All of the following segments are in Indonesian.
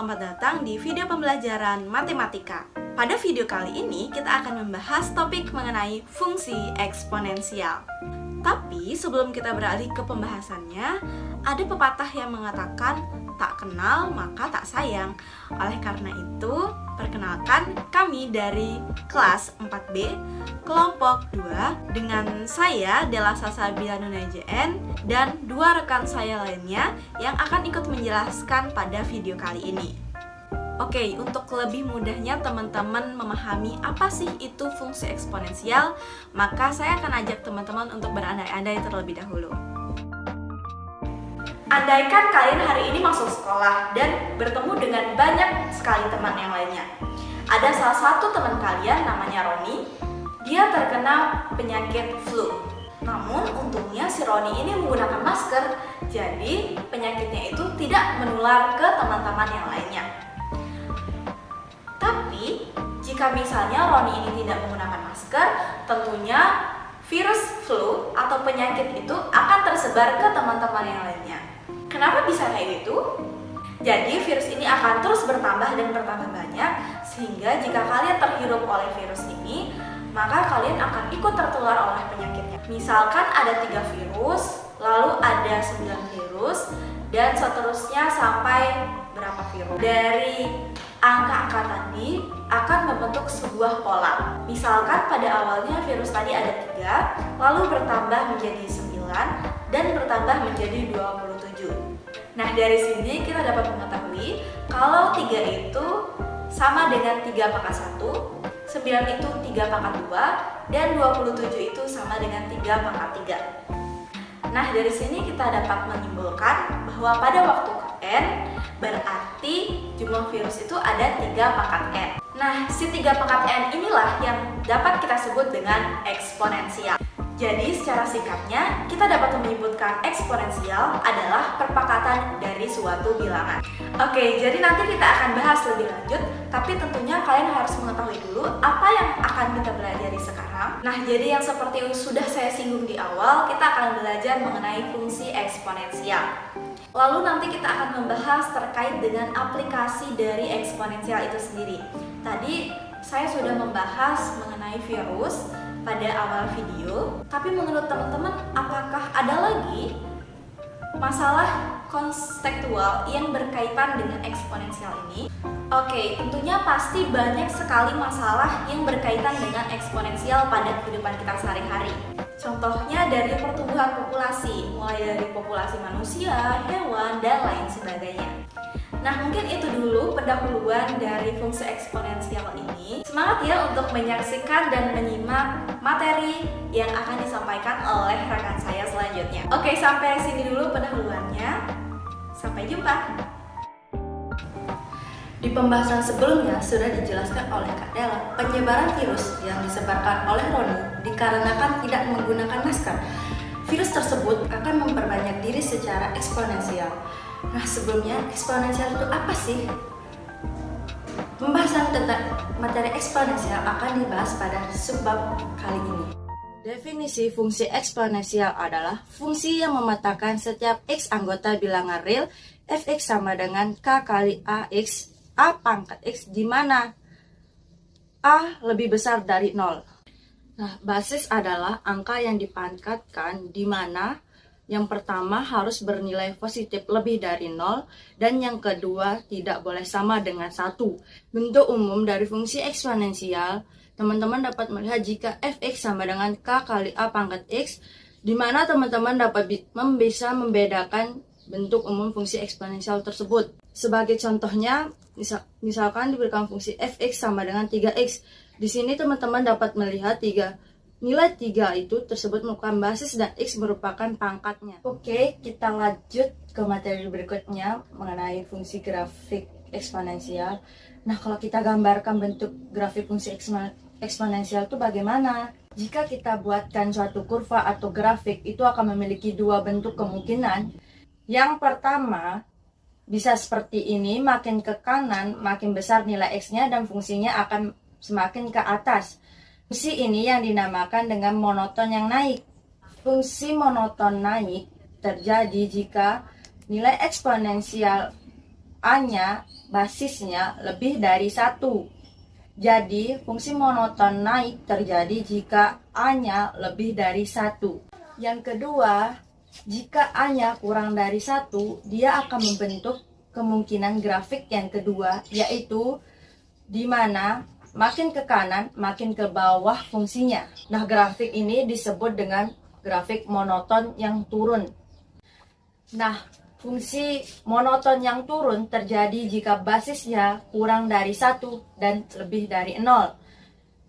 selamat datang di video pembelajaran matematika. Pada video kali ini kita akan membahas topik mengenai fungsi eksponensial. Tapi sebelum kita beralih ke pembahasannya, ada pepatah yang mengatakan tak kenal maka tak sayang. Oleh karena itu, perkenalkan kami dari kelas 4B kelompok 2 dengan saya Della Salsabila JN dan dua rekan saya lainnya yang akan ikut menjelaskan pada video kali ini. Oke, untuk lebih mudahnya teman-teman memahami apa sih itu fungsi eksponensial, maka saya akan ajak teman-teman untuk berandai-andai terlebih dahulu. Andaikan kalian hari ini masuk sekolah dan bertemu dengan banyak sekali teman yang lainnya. Ada salah satu teman kalian namanya Roni, dia terkena penyakit flu. Namun untungnya si Roni ini menggunakan masker, jadi penyakitnya itu tidak menular ke teman-teman yang lainnya. Tapi, jika misalnya Roni ini tidak menggunakan masker, tentunya virus flu atau penyakit itu akan tersebar ke teman-teman yang lainnya. Kenapa bisa kayak gitu? Jadi, virus ini akan terus bertambah dan bertambah banyak, sehingga jika kalian terhirup oleh virus ini, maka kalian akan ikut tertular oleh penyakitnya. Misalkan ada 3 virus, lalu ada 9 virus, dan seterusnya sampai berapa virus. Dari angka-angka tadi akan membentuk sebuah pola. Misalkan pada awalnya virus tadi ada 3, lalu bertambah menjadi 9, dan bertambah menjadi 27. Nah, dari sini kita dapat mengetahui kalau 3 itu sama dengan 3 pangkat 1, 9 itu 3 pangkat 2, dan 27 itu sama dengan 3 pangkat 3. Nah, dari sini kita dapat menyimpulkan bahwa pada waktu N berarti jumlah virus itu ada 3 pangkat N. Nah, si 3 pangkat N inilah yang dapat kita sebut dengan eksponensial. Jadi, secara singkatnya, kita dapat menyebutkan eksponensial adalah perpangkatan dari suatu bilangan. Oke, jadi nanti kita akan bahas lebih lanjut, tapi tentunya kalian harus mengetahui dulu apa yang akan kita pelajari sekarang. Nah, jadi yang seperti sudah saya singgung di awal, kita akan belajar mengenai fungsi eksponensial. Lalu nanti kita akan membahas terkait dengan aplikasi dari eksponensial itu sendiri. Tadi saya sudah membahas mengenai virus pada awal video, tapi menurut teman-teman apakah ada lagi masalah konstekstual yang berkaitan dengan eksponensial ini? Oke, tentunya pasti banyak sekali masalah yang berkaitan dengan eksponensial pada kehidupan kita sehari-hari. Contohnya dari pertumbuhan populasi, mulai dari populasi manusia, hewan, dan lain sebagainya. Nah, mungkin itu dulu pendahuluan dari fungsi eksponensial ini. Semangat ya untuk menyaksikan dan menyimak materi yang akan disampaikan oleh rekan saya selanjutnya. Oke, sampai sini dulu pendahuluannya. Sampai jumpa. Di pembahasan sebelumnya sudah dijelaskan oleh Kak Della, penyebaran virus yang disebarkan oleh Roni dikarenakan tidak menggunakan masker. Virus tersebut akan memperbanyak diri secara eksponensial. Nah, sebelumnya eksponensial itu apa sih? Pembahasan tentang materi eksponensial akan dibahas pada subbab kali ini. Definisi fungsi eksponensial adalah fungsi yang memetakan setiap x anggota bilangan real fx sama dengan k kali ax a pangkat x di mana a lebih besar dari 0. Nah, basis adalah angka yang dipangkatkan di mana yang pertama harus bernilai positif lebih dari 0 dan yang kedua tidak boleh sama dengan 1. Bentuk umum dari fungsi eksponensial, teman-teman dapat melihat jika fx sama dengan k kali a pangkat x, di mana teman-teman dapat bisa membedakan bentuk umum fungsi eksponensial tersebut. Sebagai contohnya, misalkan diberikan fungsi fx sama dengan 3x. Di sini teman-teman dapat melihat nilai 3 itu tersebut merupakan basis dan x merupakan pangkatnya. Oke, kita lanjut ke materi berikutnya mengenai fungsi grafik eksponensial. Nah, kalau kita gambarkan bentuk grafik fungsi eksponensial itu bagaimana? Jika kita buatkan suatu kurva atau grafik, itu akan memiliki dua bentuk kemungkinan. Yang pertama, bisa seperti ini, makin ke kanan, makin besar nilai x-nya dan fungsinya akan semakin ke atas. Fungsi ini yang dinamakan dengan monoton yang naik. Fungsi monoton naik terjadi jika nilai eksponensial A-nya basisnya lebih dari 1. Jadi, fungsi monoton naik terjadi jika A-nya lebih dari 1. Yang kedua, jika A-nya kurang dari 1, dia akan membentuk kemungkinan grafik yang kedua, yaitu di mana makin ke kanan, makin ke bawah fungsinya. Nah, grafik ini disebut dengan grafik monoton yang turun. Nah, fungsi monoton yang turun terjadi jika basisnya kurang dari 1 dan lebih dari 0.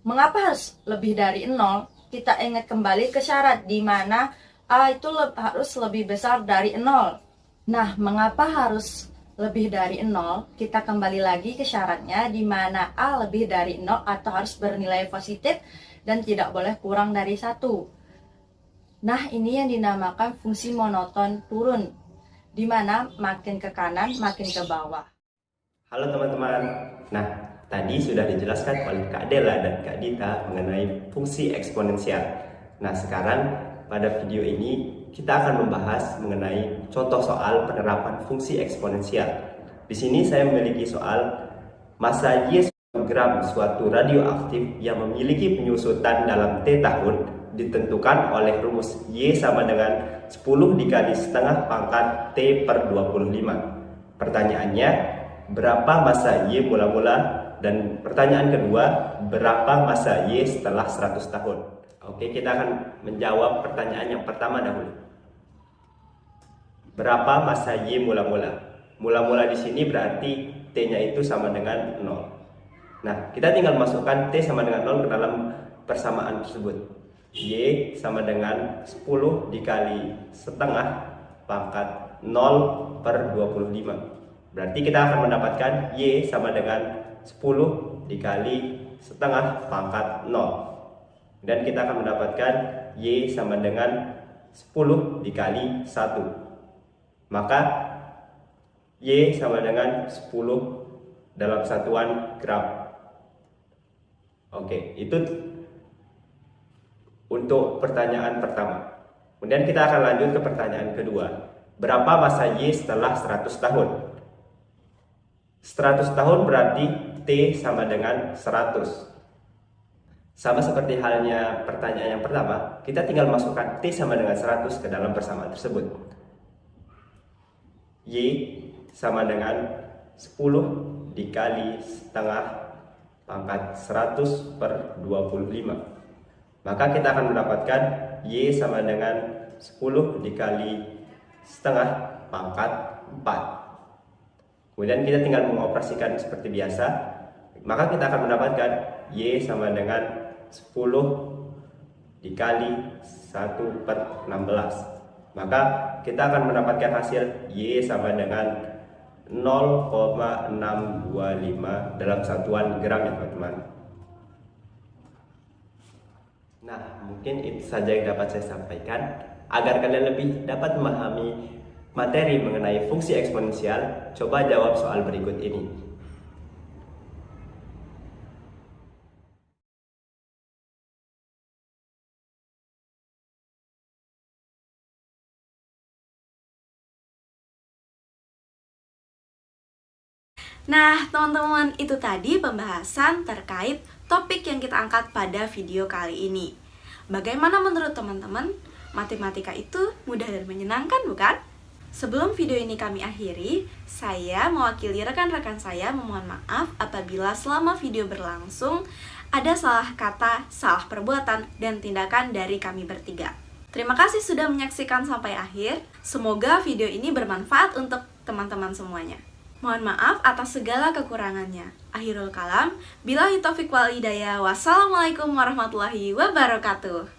Mengapa harus lebih dari 0? Kita ingat kembali ke syarat di mana A itu harus lebih besar dari 0. Nah, mengapa harus lebih dari 0? Kita kembali lagi ke syaratnya di mana A lebih dari 0 atau harus bernilai positif dan tidak boleh kurang dari 1. Nah, ini yang dinamakan fungsi monoton turun, di mana makin ke kanan, makin ke bawah. Halo teman-teman. Nah, tadi sudah dijelaskan oleh Kak Dela dan Kak Dita mengenai fungsi eksponensial. Nah, sekarang pada video ini kita akan membahas mengenai contoh soal penerapan fungsi eksponensial. Di sini saya memiliki soal massa Y gram suatu radioaktif yang memiliki penyusutan dalam T tahun ditentukan oleh rumus Y sama dengan 10 dikali setengah pangkat T per 25. Pertanyaannya, berapa massa Y mula-mula? Dan pertanyaan kedua, berapa massa Y setelah 100 tahun? Oke, kita akan menjawab pertanyaan yang pertama dahulu. Berapa massa Y mula-mula? Mula-mula di sini berarti T-nya itu sama dengan 0. Nah, kita tinggal masukkan T sama dengan 0 ke dalam persamaan tersebut. Y sama dengan 10 dikali setengah pangkat 0 per 25. Berarti kita akan mendapatkan Y sama dengan 10 dikali setengah pangkat 0. Dan kita akan mendapatkan Y sama dengan 10 dikali 1. Maka Y sama dengan 10 dalam satuan gram. Oke, itu untuk pertanyaan pertama. Kemudian kita akan lanjut ke pertanyaan kedua. Berapa massa Y setelah 100 tahun? 100 tahun berarti T sama dengan 100. Sama seperti halnya pertanyaan yang pertama, kita tinggal masukkan T sama dengan 100 ke dalam persamaan tersebut. Y sama dengan 10 dikali setengah pangkat 100 per 25. Maka kita akan mendapatkan Y sama dengan 10 dikali setengah pangkat 4. Kemudian kita tinggal mengoperasikan seperti biasa. Maka kita akan mendapatkan Y sama dengan 10 dikali 1 per 16. Maka kita akan mendapatkan hasil Y sama dengan 0,625 dalam satuan gram ya teman-teman. Nah, mungkin itu saja yang dapat saya sampaikan. Agar kalian lebih dapat memahami materi mengenai fungsi eksponensial, coba jawab soal berikut ini. Nah, teman-teman, itu tadi pembahasan terkait topik yang kita angkat pada video kali ini. Bagaimana menurut teman-teman? Matematika itu mudah dan menyenangkan, bukan? Sebelum video ini kami akhiri, saya mewakili rekan-rekan saya memohon maaf apabila selama video berlangsung ada salah kata, salah perbuatan, dan tindakan dari kami bertiga. Terima kasih sudah menyaksikan sampai akhir. Semoga video ini bermanfaat untuk teman-teman semuanya. Mohon maaf atas segala kekurangannya. Akhirul kalam, billahi taufiq wal hidayah. Wassalamualaikum warahmatullahi wabarakatuh.